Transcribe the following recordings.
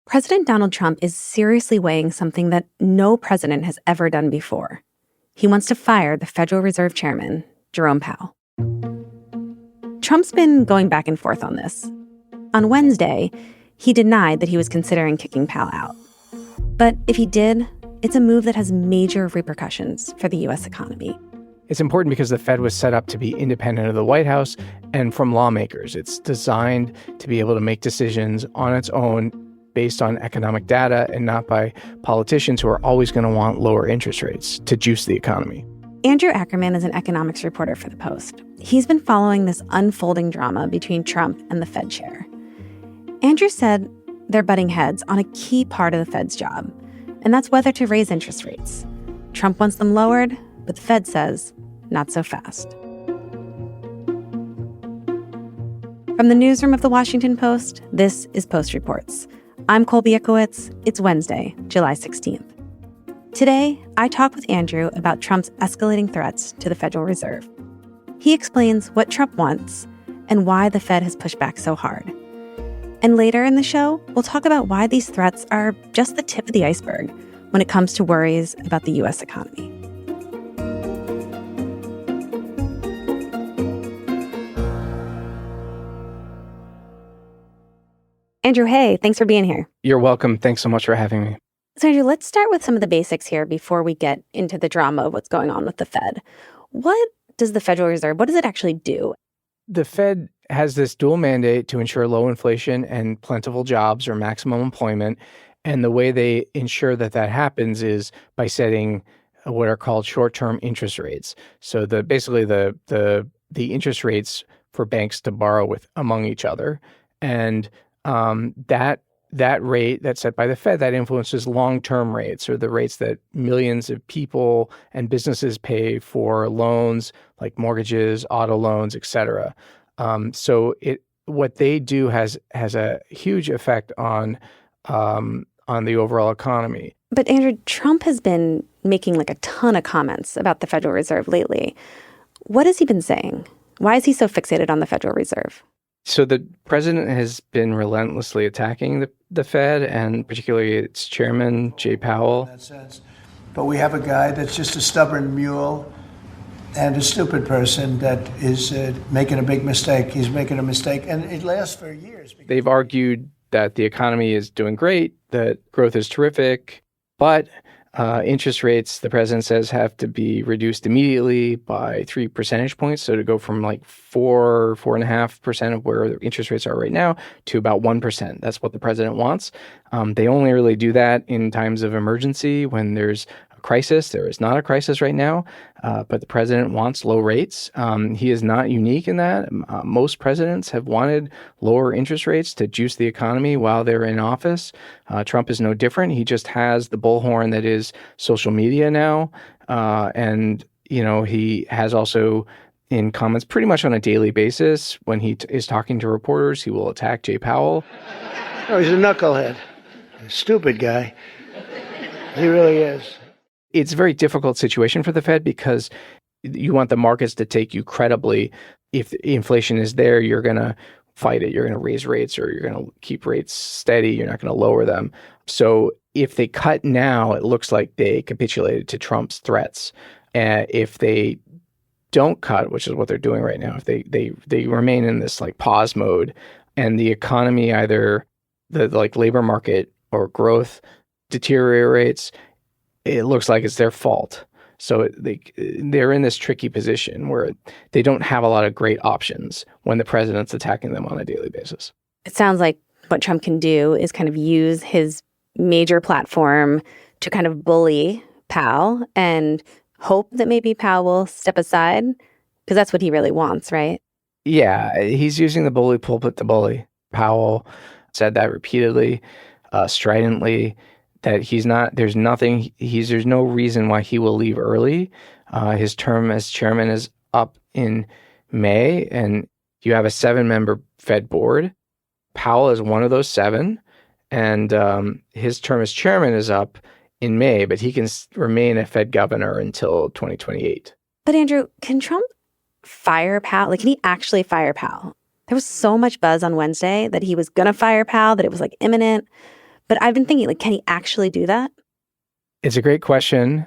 President Donald Trump is seriously weighing something that no president has ever done before. He wants to fire the Federal Reserve Chairman, Jerome Powell. Trump's been going back and forth on this. On Wednesday, he denied that he was considering kicking Powell out. But if he did, it's a move that has major repercussions for the U.S. economy. It's important because the Fed was set up to be independent of the White House and from lawmakers. It's designed to be able to make decisions on its own based on economic data and not by politicians who are always going to want lower interest rates to juice the economy. Andrew Ackerman is an economics reporter for The Post. He's been following this unfolding drama between Trump and the Fed chair. Andrew said they're butting heads on a key part of the Fed's job, and that's whether to raise interest rates. Trump wants them lowered, but the Fed says, not so fast. From the newsroom of The Washington Post, this is Post Reports. I'm Colby Ickowitz. It's Wednesday, July 16th. Today, I talk with Andrew about Trump's escalating threats to the Federal Reserve. He explains what Trump wants and why the Fed has pushed back so hard. And later in the show, we'll talk about why these threats are just the tip of the iceberg when it comes to worries about the U.S. economy. Andrew, hey, thanks for being here. You're welcome. Thanks so much for having me. So, Andrew, let's start with some of the basics here before we get into the drama of what's going on with the Fed. What does the Federal Reserve, what does it actually do? The Fed has this dual mandate to ensure low inflation and plentiful jobs or maximum employment. And the way they ensure that that happens is by setting what are called short-term interest rates. So basically the interest rates for banks to borrow with among each other. And that rate that's set by the Fed, that influences long-term rates, or the rates that millions of people and businesses pay for loans like mortgages, auto loans, et cetera. So what they do has a huge effect on the overall economy. But Andrew, Trump has been making like a ton of comments about the Federal Reserve lately. What has he been saying? Why is he so fixated on the Federal Reserve? So the president has been relentlessly attacking the Fed, and particularly its chairman, Jay Powell. In that sense. But we have a guy that's just a stubborn mule and a stupid person that is making a big mistake. He's making a mistake, and it lasts for years. They've argued that the economy is doing great, that growth is terrific, but interest rates, the president says, have to be reduced immediately by 3 percentage points. So to go from like 4.5% of where the interest rates are right now to about 1%. That's what the president wants. They only really do that in times of emergency when there's a crisis. There is not a crisis right now, but the president wants low rates. He is not unique in that. Most presidents have wanted lower interest rates to juice the economy while they're in office. Trump is no different. He just has the bullhorn that is social media now. And, he has also, in comments pretty much on a daily basis, when he is talking to reporters, he will attack Jay Powell. Oh, he's a knucklehead. A stupid guy. He really is. It's a very difficult situation for the Fed because you want the markets to take you credibly. If inflation is there, you're going to fight it. You're going to raise rates, or you're going to keep rates steady. You're not going to lower them. So if they cut now, it looks like they capitulated to Trump's threats. If they don't cut, which is what they're doing right now, if they remain in this like pause mode, and the economy, either the labor market or growth deteriorates, it looks like it's their fault. So they're in this tricky position where they don't have a lot of great options when the president's attacking them on a daily basis. It sounds like what Trump can do is kind of use his major platform to kind of bully Powell and hope that maybe Powell will step aside, because that's what he really wants, right? Yeah, he's using the bully pulpit to bully. Powell said that repeatedly, stridently, that there's no reason why he will leave early. His term as chairman is up in May, and you have a 7-member Fed board. Powell is one of those 7, and his term as chairman is up in May, but he can remain a Fed governor until 2028. But Andrew, can Trump fire Powell? Like, can he actually fire Powell? There was so much buzz on Wednesday that he was going to fire Powell, that it was like imminent. But I've been thinking, like, can he actually do that? It's a great question.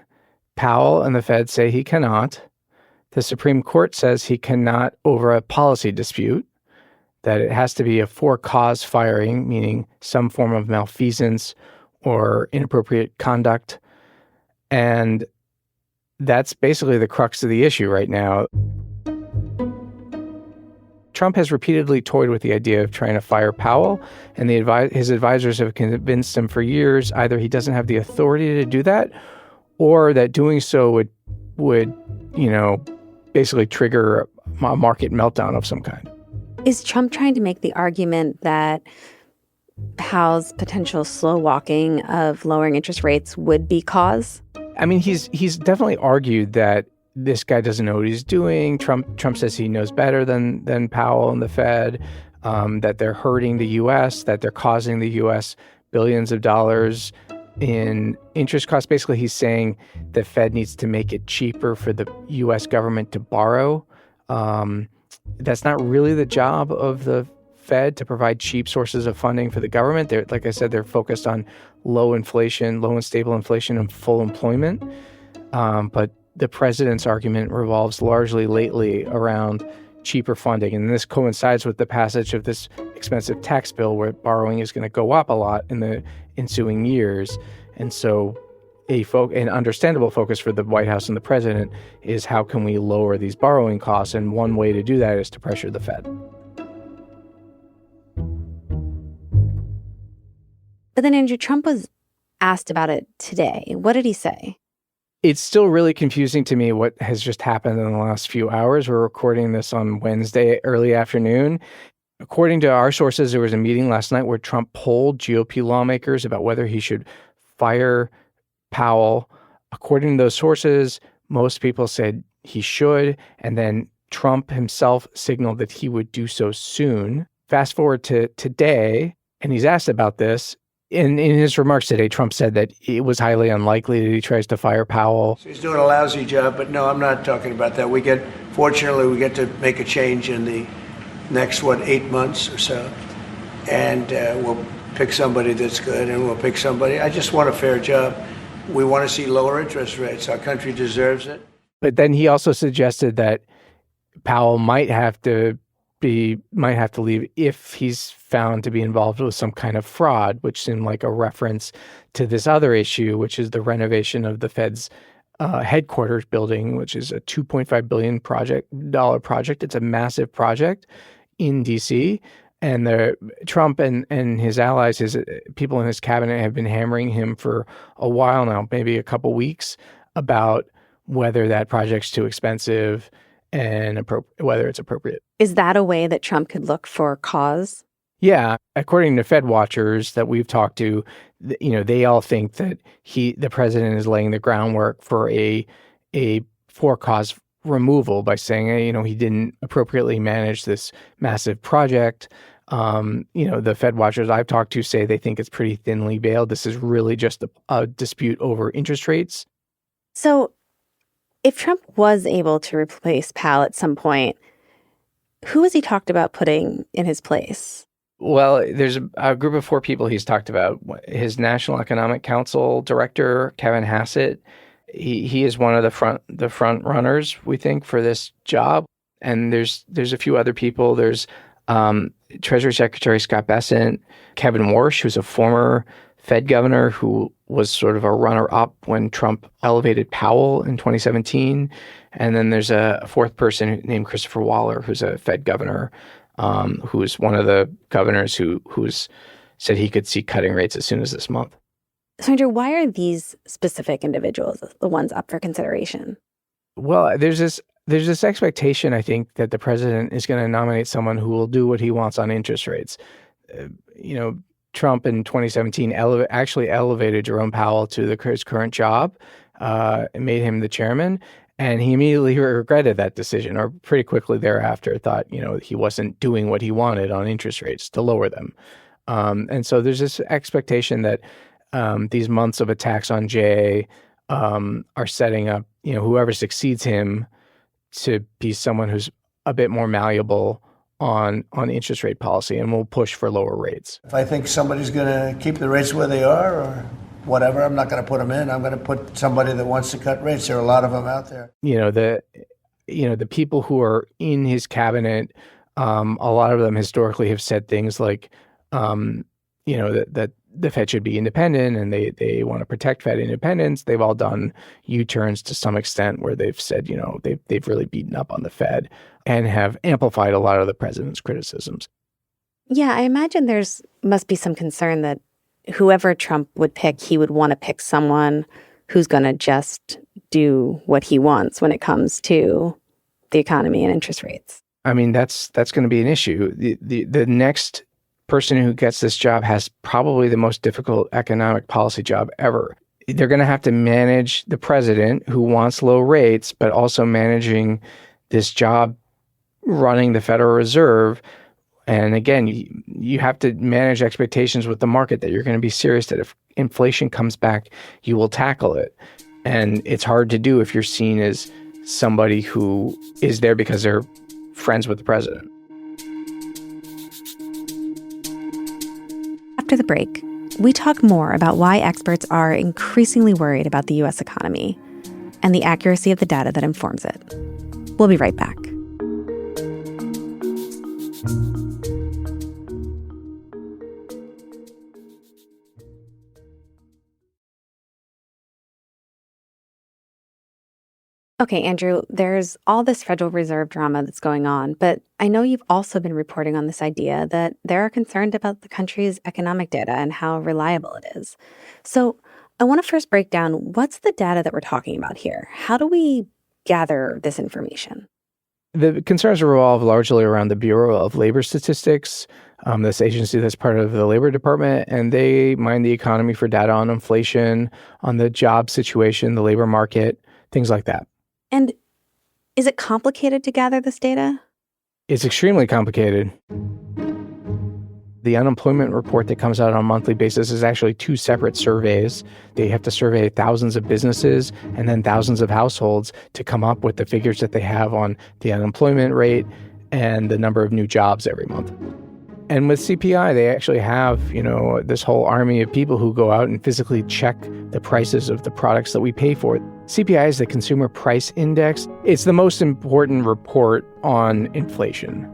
Powell and the Fed say he cannot. The Supreme Court says he cannot over a policy dispute, that it has to be a for-cause firing, meaning some form of malfeasance or inappropriate conduct. And that's basically the crux of the issue right now. Trump has repeatedly toyed with the idea of trying to fire Powell, and his advisors have convinced him for years either he doesn't have the authority to do that, or that doing so would basically trigger a market meltdown of some kind. Is Trump trying to make the argument that Powell's potential slow walking of lowering interest rates would be cause? I mean, he's definitely argued that this guy doesn't know what he's doing. Trump says he knows better than Powell and the Fed, that they're hurting the U.S., that they're causing the U.S. billions of dollars in interest costs. Basically, he's saying the Fed needs to make it cheaper for the U.S. government to borrow. That's not really the job of the Fed, to provide cheap sources of funding for the government. Like I said, they're focused on low inflation, low and stable inflation, and full employment. But the president's argument revolves largely lately around cheaper funding. And this coincides with the passage of this expensive tax bill where borrowing is going to go up a lot in the ensuing years. And so an understandable focus for the White House and the president is, how can we lower these borrowing costs? And one way to do that is to pressure the Fed. But then Andrew, Trump was asked about it today. What did he say? It's still really confusing to me what has just happened in the last few hours. We're recording this on Wednesday, early afternoon. According to our sources, there was a meeting last night where Trump polled GOP lawmakers about whether he should fire Powell. According to those sources, most people said he should. And then Trump himself signaled that he would do so soon. Fast forward to today, and he's asked about this. In his remarks today, Trump said that it was highly unlikely that he tries to fire Powell. So he's doing a lousy job, but no, I'm not talking about that. Fortunately, we get to make a change in the next, 8 months or so. And we'll pick somebody that's good, and we'll pick somebody. I just want a fair job. We want to see lower interest rates. Our country deserves it. But then he also suggested that Powell might have to leave if he's found to be involved with some kind of fraud, which seemed like a reference to this other issue, which is the renovation of the Fed's headquarters building, which is a $2.5 billion project. It's a massive project in D.C. And Trump and his allies, his people in his cabinet, have been hammering him for a while now, maybe a couple weeks, about whether that project's too expensive and whether it's appropriate. Is that a way that Trump could look for cause? Yeah. According to Fed watchers that we've talked to, they all think that the president is laying the groundwork for a for-cause removal by saying, he didn't appropriately manage this massive project. The Fed watchers I've talked to say they think it's pretty thinly veiled. This is really just a dispute over interest rates. So if Trump was able to replace Powell at some point, who has he talked about putting in his place? Well, there's a group of 4 people he's talked about. His National Economic Council director, Kevin Hassett, he is one of the front runners, we think, for this job. And there's a few other people. There's Treasury Secretary Scott Bessent, Kevin Warsh, who's a former Fed governor who was sort of a runner-up when Trump elevated Powell in 2017. And then there's a 4th person named Christopher Waller, who's a Fed governor, who's one of the governors who's said he could see cutting rates as soon as this month. So, Andrew, why are these specific individuals the ones up for consideration? Well, there's this expectation, I think, that the president is going to nominate someone who will do what he wants on interest rates. Trump in 2017 actually elevated Jerome Powell to his current job and made him the chairman. And he immediately regretted that decision, or pretty quickly thereafter thought, he wasn't doing what he wanted on interest rates to lower them. And so there's this expectation that these months of attacks on Jay are setting up, whoever succeeds him to be someone who's a bit more malleable on interest rate policy, and we'll push for lower rates. If I think somebody's going to keep the rates where they are or whatever, I'm not going to put them in. I'm going to put somebody that wants to cut rates. There are a lot of them out there. The people who are in his cabinet, a lot of them historically have said things like, that the Fed should be independent, and they want to protect Fed independence. They've all done U-turns to some extent where they've said, they've really beaten up on the Fed and have amplified a lot of the president's criticisms. Yeah, I imagine must be some concern that whoever Trump would pick, he would want to pick someone who's going to just do what he wants when it comes to the economy and interest rates. I mean, that's going to be an issue. The next person who gets this job has probably the most difficult economic policy job ever. They're going to have to manage the president who wants low rates, but also managing this job running the Federal Reserve. And again, you have to manage expectations with the market that you're going to be serious that if inflation comes back, you will tackle it. And it's hard to do if you're seen as somebody who is there because they're friends with the president. After the break, we talk more about why experts are increasingly worried about the U.S. economy and the accuracy of the data that informs it. We'll be right back. Okay, Andrew, there's all this Federal Reserve drama that's going on, but I know you've also been reporting on this idea that they're concerned about the country's economic data and how reliable it is. So I want to first break down what's the data that we're talking about here? How do we gather this information? The concerns revolve largely around the Bureau of Labor Statistics, this agency that's part of the Labor Department, and they mine the economy for data on inflation, on the job situation, the labor market, things like that. And is it complicated to gather this data? It's extremely complicated. The unemployment report that comes out on a monthly basis is actually two separate surveys. They have to survey thousands of businesses and then thousands of households to come up with the figures that they have on the unemployment rate and the number of new jobs every month. And with CPI, they actually have, this whole army of people who go out and physically check the prices of the products that we pay for. CPI is the Consumer Price Index. It's the most important report on inflation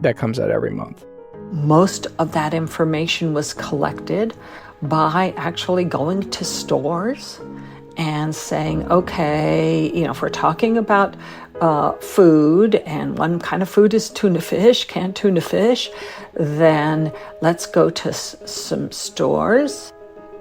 that comes out every month. Most of that information was collected by actually going to stores and saying, okay, if we're talking about food, and one kind of food is tuna fish, canned tuna fish, then let's go to some stores.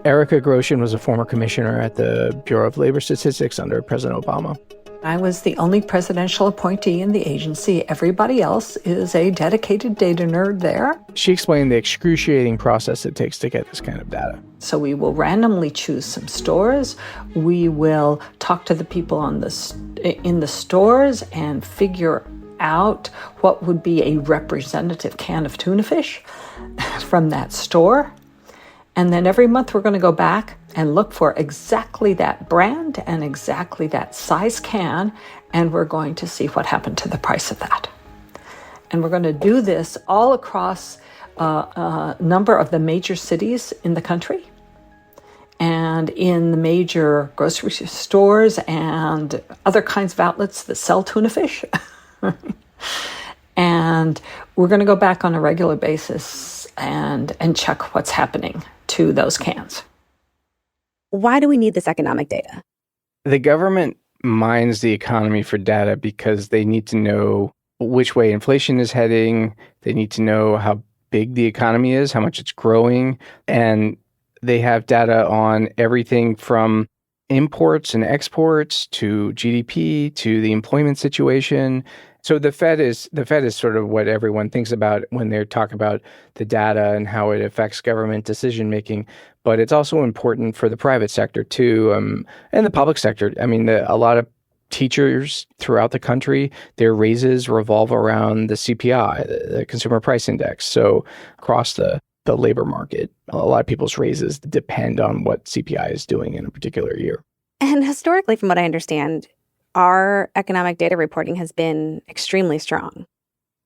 Erica Grosjean was a former commissioner at the Bureau of Labor Statistics under President Obama. I was the only presidential appointee in the agency. Everybody else is a dedicated data nerd there. She explained the excruciating process it takes to get this kind of data. So we will randomly choose some stores. We will talk to the people in the stores and figure out what would be a representative can of tuna fish from that store. And then every month we're going to go back and look for exactly that brand and exactly that size can, and we're going to see what happened to the price of that. And we're going to do this all across a number of the major cities in the country and in the major grocery stores and other kinds of outlets that sell tuna fish. And we're going to go back on a regular basis and check what's happening to those cans. Why do we need this economic data? The government mines the economy for data because they need to know which way inflation is heading. They need to know how big the economy is, how much it's growing. And they have data on everything from imports and exports to GDP to the employment situation. So the Fed is sort of what everyone thinks about when they talk about the data and how it affects government decision making. But it's also important for the private sector too, and the public sector. I mean, a lot of teachers throughout the country, their raises revolve around the CPI, the Consumer Price Index. So across the labor market, a lot of people's raises depend on what CPI is doing in a particular year. And historically, from what I understand, our economic data reporting has been extremely strong.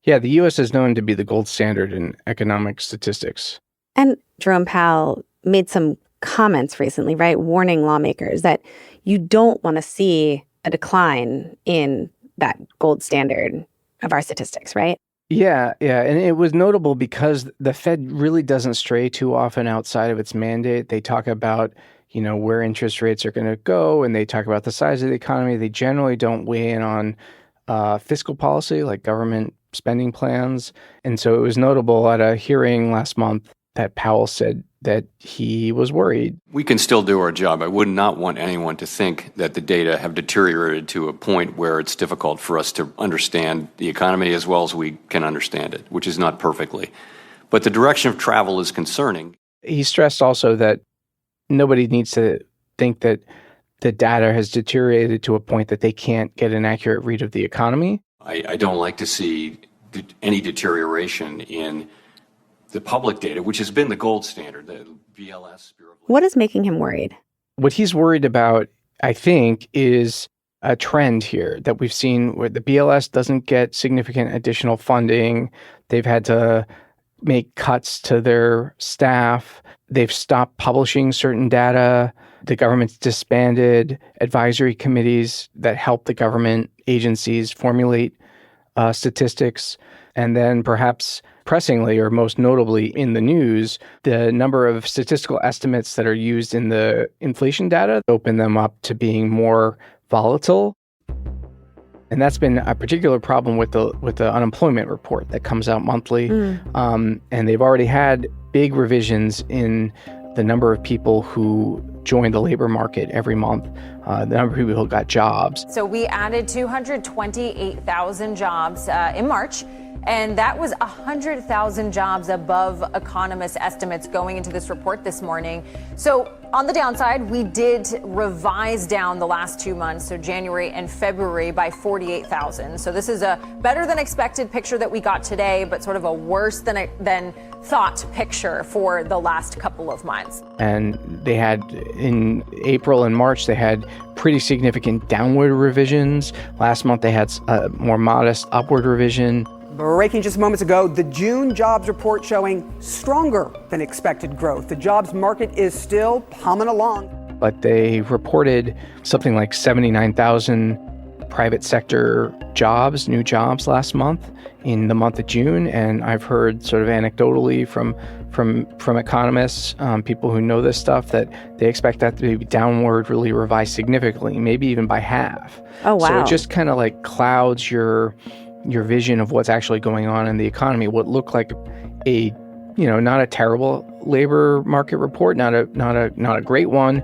Yeah, the U.S. is known to be the gold standard in economic statistics. And Jerome Powell made some comments recently, right, warning lawmakers that you don't want to see a decline in that gold standard of our statistics, right? Yeah. And it was notable because the Fed really doesn't stray too often outside of its mandate. They talk about, where interest rates are going to go, and they talk about the size of the economy. They generally don't weigh in on fiscal policy, like government spending plans. And so it was notable at a hearing last month that Powell said that he was worried. We can still do our job. I would not want anyone to think that the data have deteriorated to a point where it's difficult for us to understand the economy as well as we can understand it, which is not perfectly. But the direction of travel is concerning. He stressed also that nobody needs to think that the data has deteriorated to a point that they can't get an accurate read of the economy. I don't like to see any deterioration in the public data, which has been the gold standard, the BLS. What is making him worried? What he's worried about, I think, is a trend here that we've seen where the BLS doesn't get significant additional funding. They've had to make cuts to their staff. They've stopped publishing certain data. The government's disbanded advisory committees that help the government agencies formulate statistics. And then perhaps pressingly, or most notably in the news, the number of statistical estimates that are used in the inflation data open them up to being more volatile. And that's been a particular problem with the unemployment report that comes out monthly. And they've already had big revisions in the number of people who join the labor market every month, the number of people who got jobs. So we added 228,000 jobs in March. And that was 100,000 jobs above economists' estimates going into this report this morning. So on the downside, we did revise down the last 2 months, so January and February, by 48,000. So this is a better than expected picture that we got today, but sort of a worse than thought picture for the last couple of months. And they had, in April and March, they had pretty significant downward revisions. Last month, they had a more modest upward revision. Breaking just moments ago, the June jobs report showing stronger than expected growth. The jobs market is still humming along. But they reported something like 79,000 private sector jobs, new jobs last month in the month of June. And I've heard sort of anecdotally from economists, people who know this stuff, that they expect that to be downward, really revised significantly, maybe even by half. Oh, wow. So it just kind of like clouds your vision of what's actually going on in the economy. What looked like a, not a terrible labor market report, not a great one,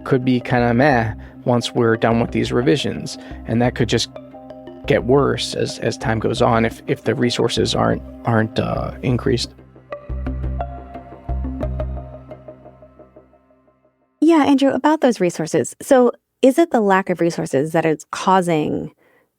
could be kind of meh once we're done with these revisions. And that could just get worse as time goes on if the resources aren't increased. Yeah, Andrew, about those resources. So is it the lack of resources that is causing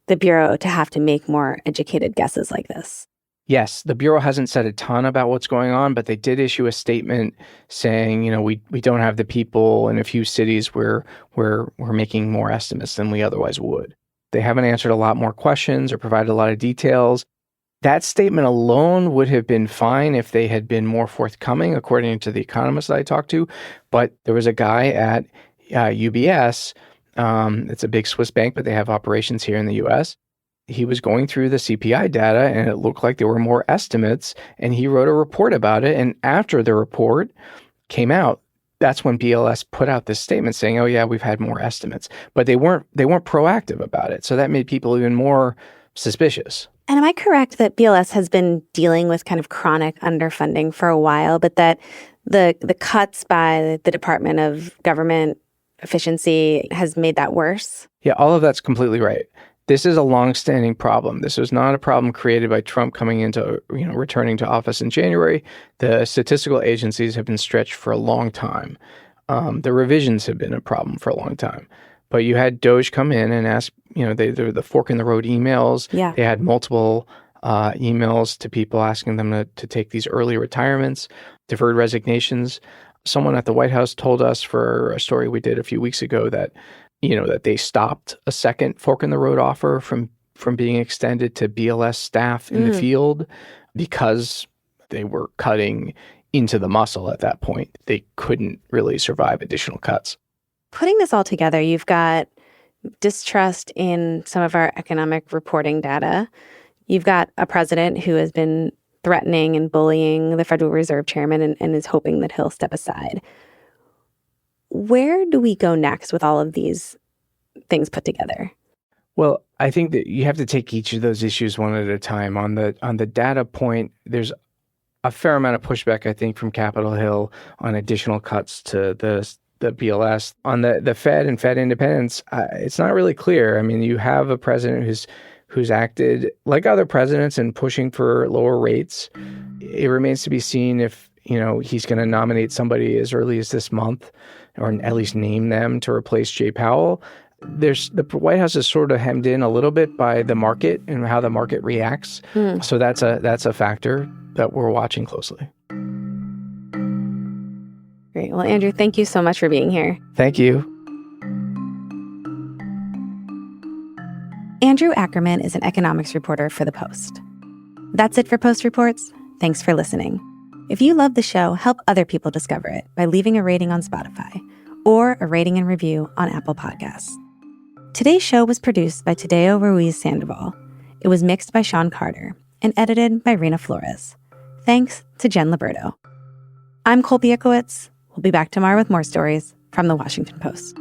the Bureau to have to make more educated guesses like this? Yes, the Bureau hasn't said a ton about what's going on, but they did issue a statement saying, we don't have the people in a few cities where we're making more estimates than we otherwise would. They haven't answered a lot more questions or provided a lot of details. That statement alone would have been fine if they had been more forthcoming, according to the economists that I talked to. But there was a guy at UBS. It's a big Swiss bank, but they have operations here in the U.S. He was going through the CPI data, and it looked like there were more estimates, and he wrote a report about it. And after the report came out, that's when BLS put out this statement saying, "Oh yeah, we've had more estimates," but they weren't proactive about it. So that made people even more suspicious. And am I correct that BLS has been dealing with kind of chronic underfunding for a while, but that the cuts by the Department of Government Efficiency has made that worse? Yeah, all of that's completely right. This is a long-standing problem. This was not a problem created by Trump coming into, returning to office in January. The statistical agencies have been stretched for a long time. The revisions have been a problem for a long time. But you had DOJ come in and ask, they're the fork in the road emails. Yeah. They had multiple emails to people asking them to take these early retirements, deferred resignations. Someone at the White House told us for a story we did a few weeks ago that, that they stopped a second fork in the road offer from from being extended to BLS staff in the field because they were cutting into the muscle at that point. They couldn't really survive additional cuts. Putting this all together, you've got distrust in some of our economic reporting data. You've got a president who has been threatening and bullying the Federal Reserve chairman and is hoping that he'll step aside. Where do we go next with all of these things put together? Well, I think that you have to take each of those issues one at a time. On the data point, there's a fair amount of pushback, I think, from Capitol Hill on additional cuts to the BLS. On the Fed and Fed independence, it's not really clear. I mean, you have a president who's acted like other presidents in pushing for lower rates. It remains to be seen if he's going to nominate somebody as early as this month, or at least name them to replace Jay Powell. The White House is sort of hemmed in a little bit by the market and how the market reacts. So that's a factor that we're watching closely. Great. Well, Andrew, thank you so much for being here. Thank you. Andrew Ackerman is an economics reporter for The Post. That's it for Post Reports. Thanks for listening. If you love the show, help other people discover it by leaving a rating on Spotify or a rating and review on Apple Podcasts. Today's show was produced by Tadeo Ruiz Sandoval. It was mixed by Sean Carter and edited by Rena Flores. Thanks to Jen Liberto. I'm Colby Ickowitz. We'll be back tomorrow with more stories from The Washington Post.